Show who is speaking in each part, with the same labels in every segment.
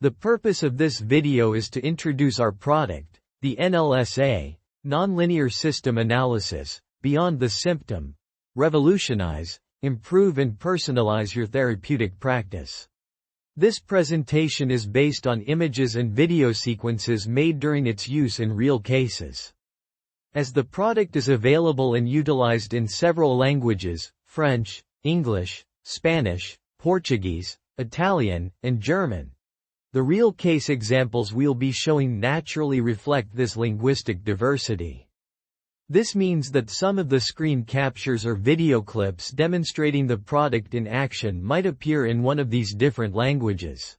Speaker 1: The purpose of this video is to introduce our product, the NLSA, Nonlinear System Analysis, beyond the symptom, revolutionize, improve and personalize your therapeutic practice. This presentation is based on images and video sequences made during its use in real cases. As the product is available and utilized in several languages, French, English, Spanish, Portuguese, Italian, and German, the real case examples we'll be showing naturally reflect this linguistic diversity. This means that some of the screen captures or video clips demonstrating the product in action might appear in one of these different languages.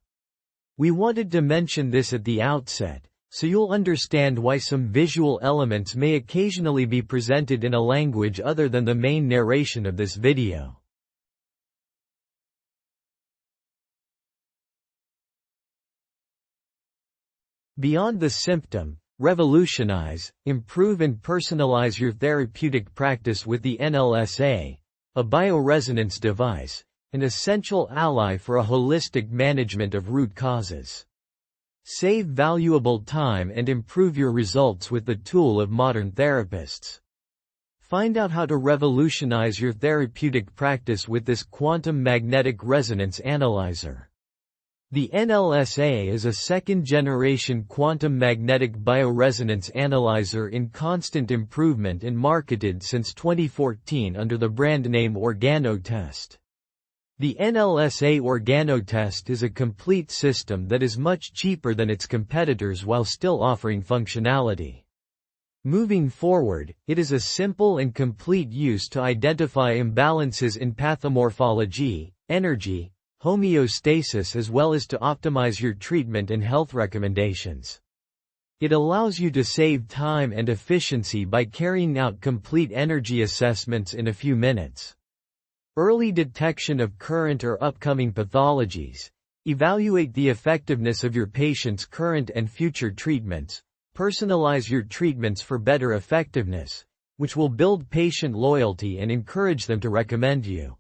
Speaker 1: We wanted to mention this at the outset, so you'll understand why some visual elements may occasionally be presented in a language other than the main narration of this video. Beyond the symptom, revolutionize, improve and personalize your therapeutic practice with the NLSA, a bioresonance device, an essential ally for a holistic management of root causes. Save valuable time and improve your results with the tool of modern therapists. Find out how to revolutionize your therapeutic practice with this quantum magnetic resonance analyzer. The NLSA is a second-generation quantum magnetic bioresonance analyzer in constant improvement and marketed since 2014 under the brand name Organotest. The NLSA Organotest is a complete system that is much cheaper than its competitors while still offering functionality. Moving forward, it is a simple and complete use to identify imbalances in pathomorphology, energy, homeostasis as well as to optimize your treatment and health recommendations. It allows you to save time and efficiency by carrying out complete energy assessments in a few minutes. Early detection of current or upcoming pathologies. Evaluate the effectiveness of your patient's current and future treatments. Personalize your treatments for better effectiveness, which will build patient loyalty and encourage them to recommend you.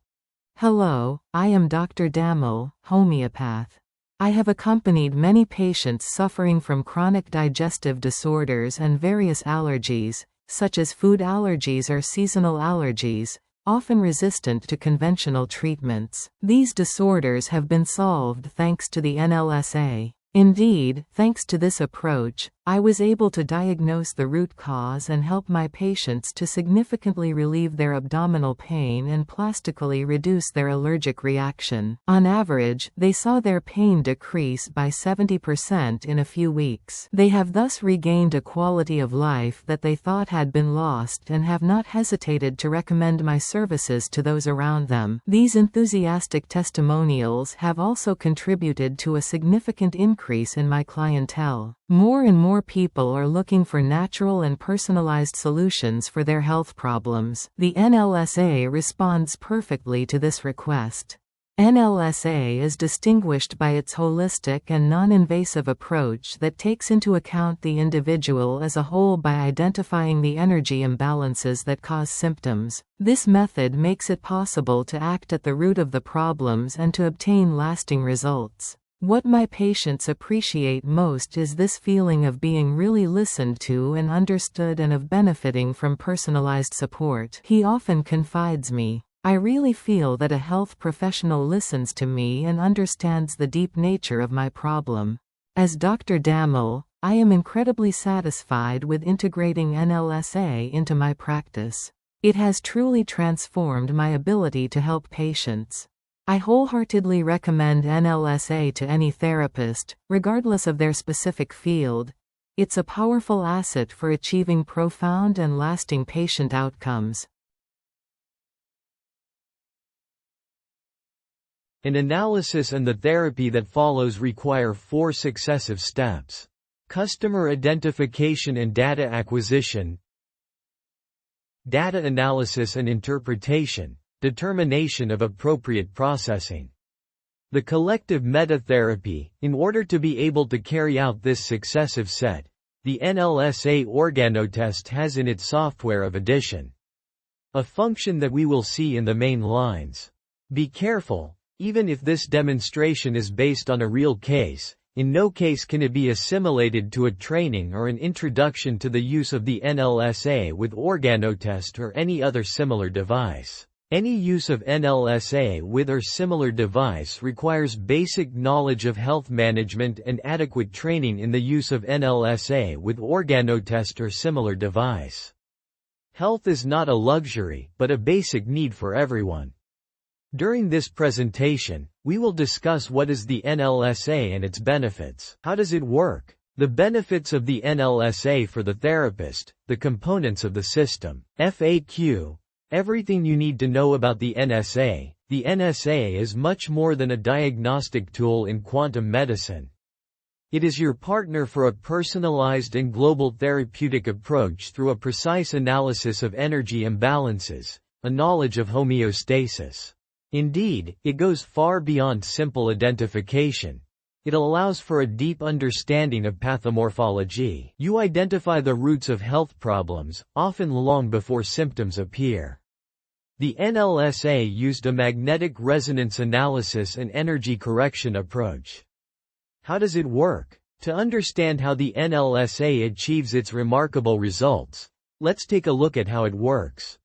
Speaker 2: Hello, I am Dr. Damel, homeopath. I have accompanied many patients suffering from chronic digestive disorders and various allergies, such as food allergies or seasonal allergies, often resistant to conventional treatments. These disorders have been solved thanks to the NLSA. Indeed, thanks to this approach, I was able to diagnose the root cause and help my patients to significantly relieve their abdominal pain and plastically reduce their allergic reaction. On average, they saw their pain decrease by 70% in a few weeks. They have thus regained a quality of life that they thought had been lost and have not hesitated to recommend my services to those around them. These enthusiastic testimonials have also contributed to a significant increase in my clientele. More and more people are looking for natural and personalized solutions for their health problems. The NLSA responds perfectly to this request. NLSA is distinguished by its holistic and non-invasive approach that takes into account the individual as a whole by identifying the energy imbalances that cause symptoms. This method makes it possible to act at the root of the problems and to obtain lasting results. What my patients appreciate most is this feeling of being really listened to and understood and of benefiting from personalized support. He often confides me, "I really feel that a health professional listens to me and understands the deep nature of my problem." As Dr. Damel, I am incredibly satisfied with integrating NLSA into my practice. It has truly transformed my ability to help patients. I wholeheartedly recommend NLSA to any therapist, regardless of their specific field. It's a powerful asset for achieving profound and lasting patient outcomes.
Speaker 1: An analysis and the therapy that follows require 4 successive steps. Customer identification and data acquisition, data analysis and interpretation, determination of appropriate processing. The collective metatherapy. In order to be able to carry out this successive set, the NLSA Organotest has in its software of addition a function that we will see in the main lines. Be careful, even if this demonstration is based on a real case, In no case can it be assimilated to a training or an introduction to the use of the NLSA with Organotest or any other similar device. Any use of NLSA with or similar device requires basic knowledge of health management and adequate training in the use of NLSA with Organotest or similar device. Health is not a luxury, but a basic need for everyone. During this presentation, we will discuss what is the NLSA and its benefits. How does it work? The benefits of the NLSA for the therapist, the components of the system. FAQ. Everything you need to know about the NSA. The NSA is much more than a diagnostic tool in quantum medicine. It is your partner for a personalized and global therapeutic approach through a precise analysis of energy imbalances, a knowledge of homeostasis. Indeed, it goes far beyond simple identification. It allows for a deep understanding of pathomorphology. You identify the roots of health problems, often long before symptoms appear. The NLSA used a magnetic resonance analysis and energy correction approach. How does it work? To understand how the NLSA achieves its remarkable results, let's take a look at how it works.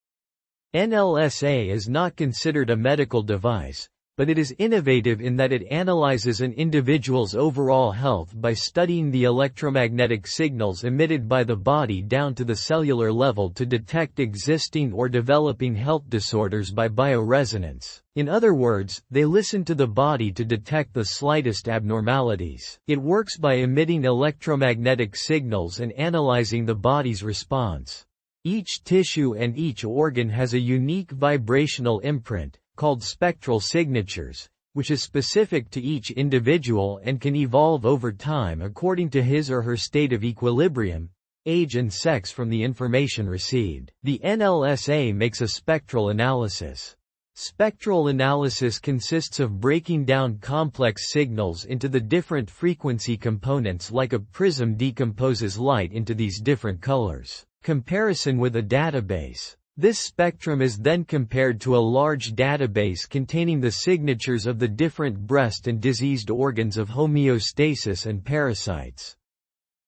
Speaker 1: NLSA is not considered a medical device, but it is innovative in that it analyzes an individual's overall health by studying the electromagnetic signals emitted by the body down to the cellular level to detect existing or developing health disorders by bioresonance. In other words, they listen to the body to detect the slightest abnormalities. It works by emitting electromagnetic signals and analyzing the body's response. Each tissue and each organ has a unique vibrational imprint, called spectral signatures, which is specific to each individual and can evolve over time according to his or her state of equilibrium, age and sex from the information received. The NLSA makes a spectral analysis. Spectral analysis consists of breaking down complex signals into the different frequency components like a prism decomposes light into these different colors. Comparison with a database. This spectrum is then compared to a large database containing the signatures of the different breast and diseased organs of homeostasis and parasites.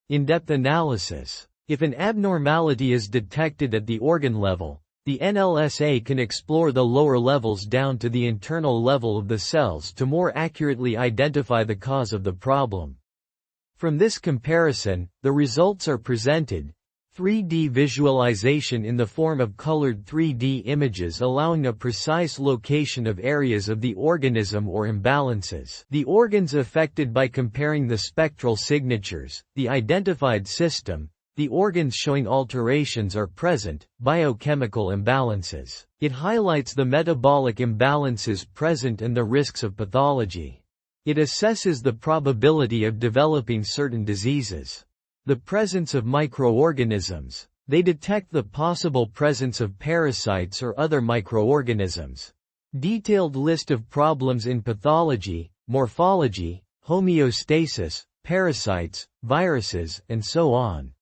Speaker 1: In-depth analysis. If an abnormality is detected at the organ level, the NLSA can explore the lower levels down to the internal level of the cells to more accurately identify the cause of the problem. From this comparison, the results are presented. 3D visualization in the form of colored 3D images allowing a precise location of areas of the organism or imbalances. The organs affected by comparing the spectral signatures, the identified system, the organs showing alterations are present, biochemical imbalances. It highlights the metabolic imbalances present and the risks of pathology. It assesses the probability of developing certain diseases. The presence of microorganisms. They detect the possible presence of parasites or other microorganisms. Detailed list of problems in pathology, morphology, homeostasis, parasites, viruses, and so on.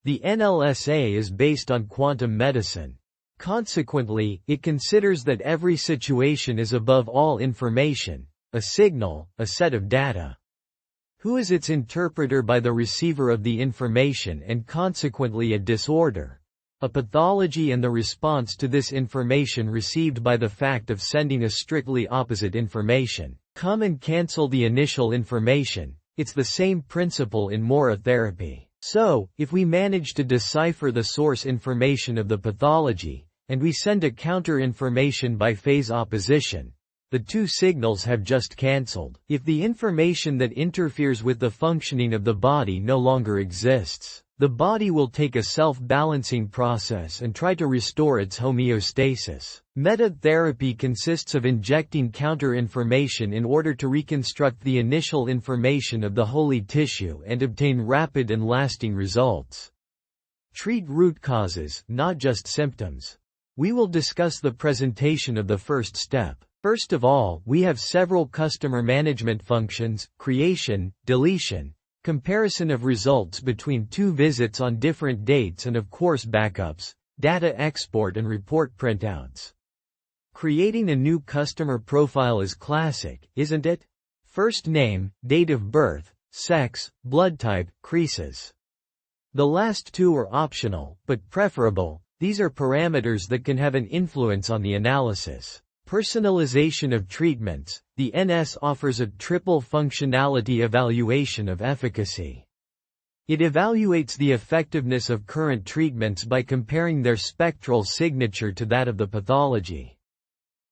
Speaker 1: The NLSA is based on quantum medicine. Consequently, it considers that every situation is above all information, a signal, a set of data. Who is its interpreter by the receiver of the information and consequently a disorder? A pathology and the response to this information received by the fact of sending a strictly opposite information. Come and cancel the initial information. It's the same principle in morotherapy. So, if we manage to decipher the source information of the pathology, and we send a counter information by phase opposition, the two signals have just cancelled. If the information that interferes with the functioning of the body no longer exists, the body will take a self-balancing process and try to restore its homeostasis. Meta-therapy consists of injecting counter-information in order to reconstruct the initial information of the holy tissue and obtain rapid and lasting results. Treat root causes, not just symptoms. We will discuss the presentation of the first step. First of all, we have several customer management functions: creation, deletion, comparison of results between two visits on different dates, and of course backups, data export and report printouts. Creating a new customer profile is classic, isn't it? First name, date of birth, sex, blood type, creases. The last two are optional, but preferable. These are parameters that can have an influence on the analysis. Personalization of treatments. The NS offers a triple functionality evaluation of efficacy. It evaluates the effectiveness of current treatments by comparing their spectral signature to that of the pathology.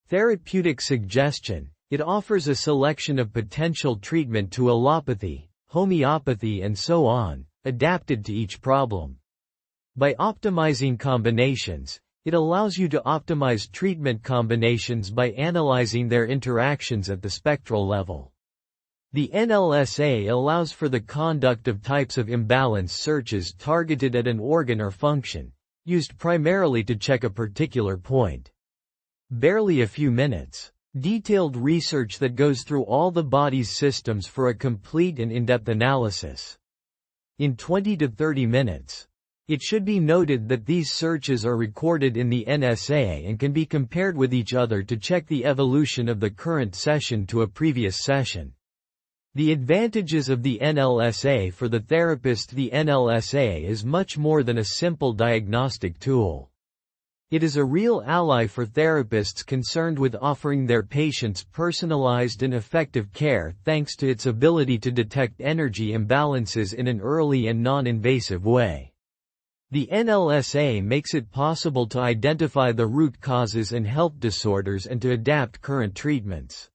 Speaker 1: Therapeutic suggestion. It offers a selection of potential treatment to allopathy, homeopathy and so on, adapted to each problem. By optimizing combinations, it allows you to optimize treatment combinations by analyzing their interactions at the spectral level. The NLSA allows for the conduct of types of imbalance searches targeted at an organ or function, used primarily to check a particular point. Barely a few minutes. Detailed research that goes through all the body's systems for a complete and in-depth analysis. In 20 to 30 minutes. It should be noted that these searches are recorded in the NSA and can be compared with each other to check the evolution of the current session to a previous session. The advantages of the NLSA for the therapist. The NLSA is much more than a simple diagnostic tool. It is a real ally for therapists concerned with offering their patients personalized and effective care thanks to its ability to detect energy imbalances in an early and non-invasive way. The NLSA makes it possible to identify the root causes and health disorders and to adapt current treatments.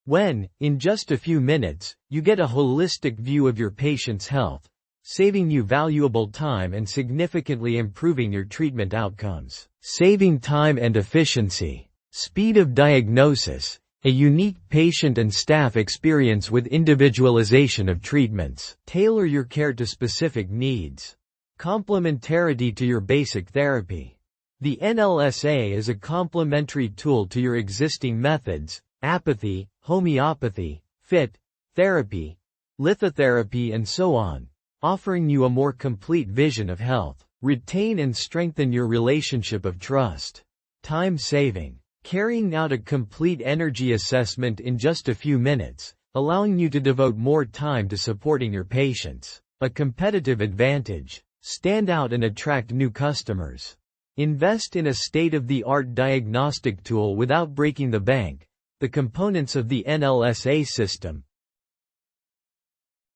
Speaker 1: When, in just a few minutes, you get a holistic view of your patient's health, saving you valuable time and significantly improving your treatment outcomes. Saving time and efficiency. Speed of diagnosis. A unique patient and staff experience with individualization of treatments. Tailor your care to specific needs. Complementarity to your basic therapy. The NLSA is a complementary tool to your existing methods, apathy, homeopathy, fit, therapy, lithotherapy and so on, offering you a more complete vision of health. Retain and strengthen your relationship of trust. Time saving. Carrying out a complete energy assessment in just a few minutes, allowing you to devote more time to supporting your patients. A competitive advantage. Stand out and attract new customers. Invest in a state-of-the-art diagnostic tool without breaking the bank. The components of the NLSA system.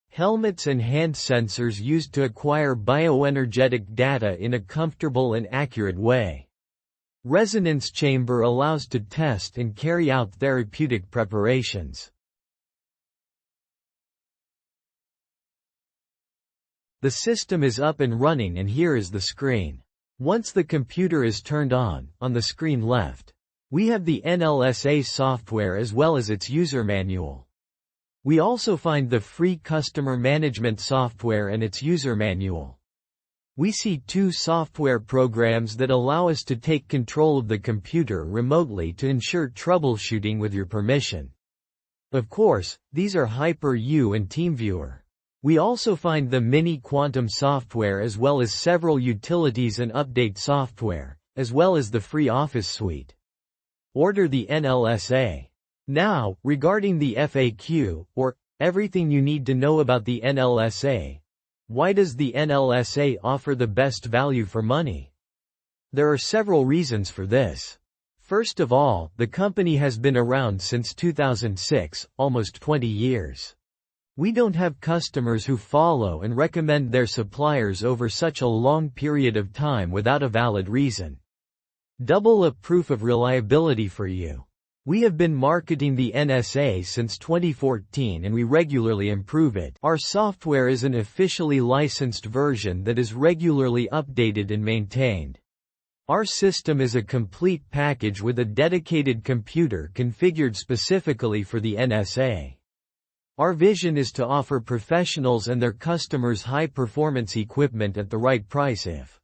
Speaker 1: Helmets and hand sensors used to acquire bioenergetic data in a comfortable and accurate way. Resonance chamber allows to test and carry out therapeutic preparations. The system is up and running and here is the screen. Once the computer is turned on the screen left, we have the NLSA software as well as its user manual. We also find the free customer management software and its user manual. We see two software programs that allow us to take control of the computer remotely to ensure troubleshooting with your permission. Of course, these are Hyper-U and TeamViewer. We also find the Mini Quantum software as well as several utilities and update software, as well as the free Office suite. Order the NLSA. Now, regarding the FAQ, or everything you need to know about the NLSA. Why does the NLSA offer the best value for money? There are several reasons for this. First of all, the company has been around since 2006, almost 20 years. We don't have customers who follow and recommend their suppliers over such a long period of time without a valid reason. Double a proof of reliability for you. We have been marketing the NSA since 2014 and we regularly improve it. Our software is an officially licensed version that is regularly updated and maintained. Our system is a complete package with a dedicated computer configured specifically for the NSA. Our vision is to offer professionals and their customers high-performance equipment at the right price if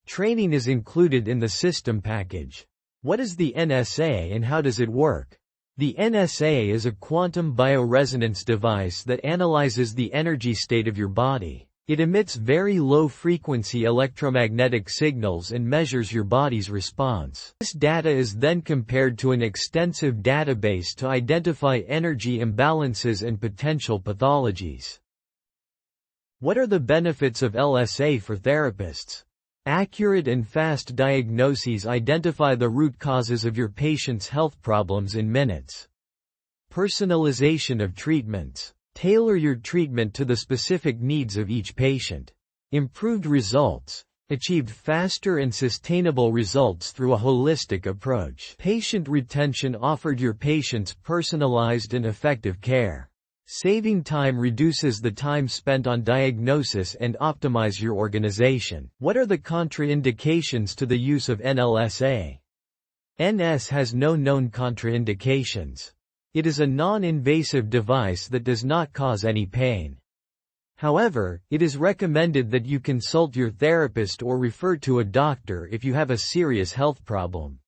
Speaker 1: training is included in the system package. What is the NSA and how does it work? The NSA is a quantum bioresonance device that analyzes the energy state of your body. It emits very low-frequency electromagnetic signals and measures your body's response. This data is then compared to an extensive database to identify energy imbalances and potential pathologies. What are the benefits of LSA for therapists? Accurate and fast diagnoses identify the root causes of your patient's health problems in minutes. Personalization of treatments. Tailor your treatment to the specific needs of each patient. Improved results. Achieved faster and sustainable results through a holistic approach. Patient retention offered your patients personalized and effective care. Saving time reduces the time spent on diagnosis and optimize your organization. What are the contraindications to the use of NLSA? NS has no known contraindications. It is a non-invasive device that does not cause any pain. However, it is recommended that you consult your therapist or refer to a doctor if you have a serious health problem.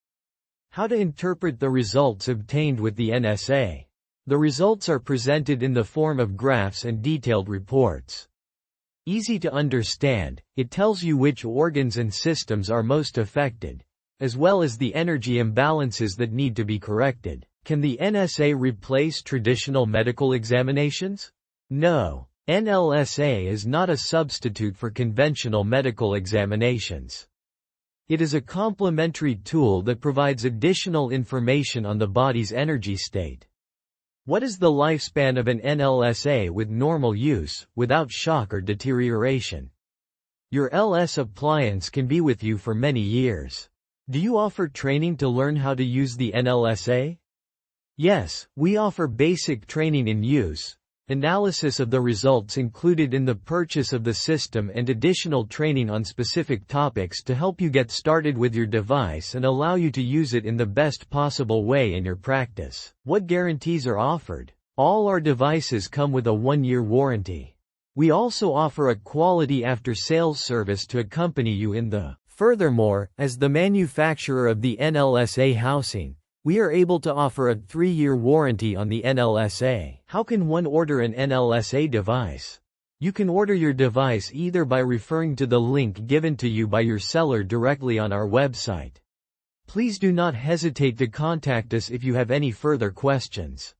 Speaker 1: How to interpret the results obtained with the NSA. The results are presented in the form of graphs and detailed reports. Easy to understand, it tells you which organs and systems are most affected, as well as the energy imbalances that need to be corrected. Can the NSA replace traditional medical examinations? No. NLSA is not a substitute for conventional medical examinations. It is a complementary tool that provides additional information on the body's energy state. What is the lifespan of an NLSA with normal use, without shock or deterioration? Your LS appliance can be with you for many years. Do you offer training to learn how to use the NLSA? Yes, we offer basic training in use, analysis of the results included in the purchase of the system, and additional training on specific topics to help you get started with your device and allow you to use it in the best possible way in your practice. What guarantees are offered? All our devices come with a 1-year warranty. We also offer a quality after-sales service to accompany you in the. Furthermore, as the manufacturer of the NLSA housing, we are able to offer a 3-year warranty on the NLSA. How can one order an NLSA device? You can order your device either by referring to the link given to you by your seller directly on our website. Please do not hesitate to contact us if you have any further questions.